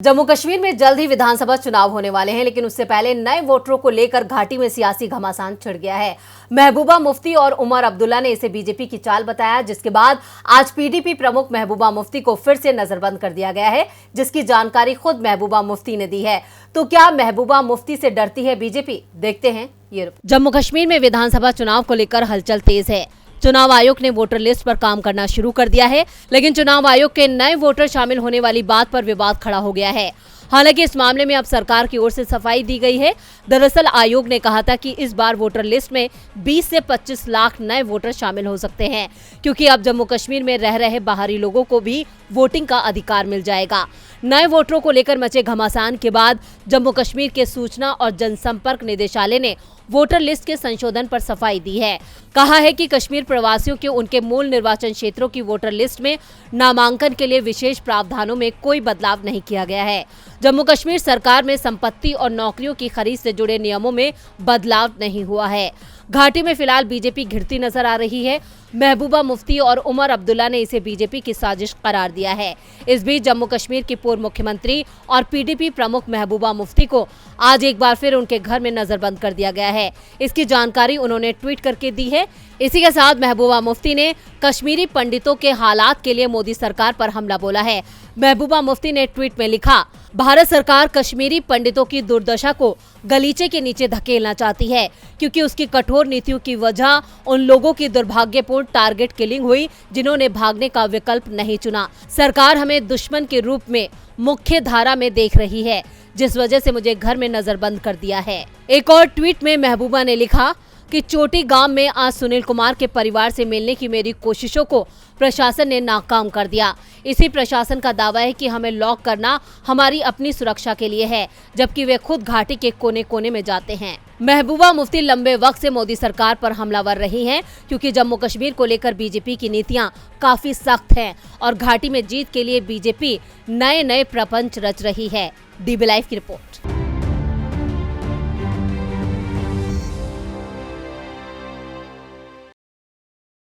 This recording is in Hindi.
जम्मू कश्मीर में जल्द ही विधानसभा चुनाव होने वाले हैं, लेकिन उससे पहले नए वोटरों को लेकर घाटी में सियासी घमासान छिड़ गया है। महबूबा मुफ्ती और उमर अब्दुल्ला ने इसे बीजेपी की चाल बताया, जिसके बाद आज पीडीपी प्रमुख महबूबा मुफ्ती को फिर से नजरबंद कर दिया गया है, जिसकी जानकारी खुद महबूबा मुफ्ती ने दी है। तो क्या महबूबा मुफ्ती से डरती है बीजेपी? देखते हैं ये रिपोर्ट। जम्मू कश्मीर में विधानसभा चुनाव को लेकर हलचल तेज है। चुनाव आयोग ने वोटर लिस्ट पर काम करना शुरू कर दिया है, लेकिन चुनाव आयोग के नए वोटर शामिल होने वाली बात पर विवाद खड़ा हो गया है। हालांकि इस मामले में अब सरकार की ओर से सफाई दी गई है। दरअसल आयोग ने कहा था कि इस बार वोटर लिस्ट में 20 से 25 लाख नए वोटर शामिल हो सकते हैं, क्योंकि अब जम्मू कश्मीर में रह रहे बाहरी लोगों को भी वोटिंग का अधिकार मिल जाएगा। नए वोटरों को लेकर मचे घमासान के बाद जम्मू कश्मीर के सूचना और जनसंपर्क निदेशालय ने वोटर लिस्ट के संशोधन पर सफाई दी है। कहा है कि कश्मीर प्रवासियों के उनके मूल निर्वाचन क्षेत्रों की वोटर लिस्ट में नामांकन के लिए विशेष प्रावधानों में कोई बदलाव नहीं किया गया है। जम्मू कश्मीर सरकार में संपत्ति और नौकरियों की खरीद से जुड़े नियमों में बदलाव नहीं हुआ है। घाटी में फिलहाल बीजेपी घिरती नजर आ रही है। महबूबा मुफ्ती और उमर अब्दुल्ला ने इसे बीजेपी की साजिश करार दिया है। इस बीच जम्मू कश्मीर की पूर्व मुख्यमंत्री और पीडीपी प्रमुख महबूबा मुफ्ती को आज एक बार फिर उनके घर में नजरबंद कर दिया गया है। इसकी जानकारी उन्होंने ट्वीट करके दी है। इसी के साथ महबूबा मुफ्ती ने कश्मीरी पंडितों के हालात के लिए मोदी सरकार पर हमला बोला है। महबूबा मुफ्ती ने ट्वीट में लिखा, भारत सरकार कश्मीरी पंडितों की दुर्दशा को गलीचे के नीचे धकेलना चाहती है, क्योंकि उसकी कठोर नीतियों की वजह उन लोगों की दुर्भाग्यपूर्ण टारगेट किलिंग हुई जिन्होंने भागने का विकल्प नहीं चुना। सरकार हमें दुश्मन के रूप में मुख्य धारा में देख रही है, जिस वजह से मुझे घर में नजरबंद कर दिया है। एक और ट्वीट में महबूबा ने लिखा कि चोटी गांव में आज सुनील कुमार के परिवार से मिलने की मेरी कोशिशों को प्रशासन ने नाकाम कर दिया। इसी प्रशासन का दावा है कि हमें लॉक करना हमारी अपनी सुरक्षा के लिए है, जबकि वे खुद घाटी के कोने कोने में जाते हैं। महबूबा मुफ्ती लंबे वक्त से मोदी सरकार पर हमलावर रही हैं, क्योंकि जम्मू कश्मीर को लेकर बीजेपी की नीतियां काफी सख्त हैं और घाटी में जीत के लिए बीजेपी नए प्रपंच रच रही है। डीबी लाइव की रिपोर्ट।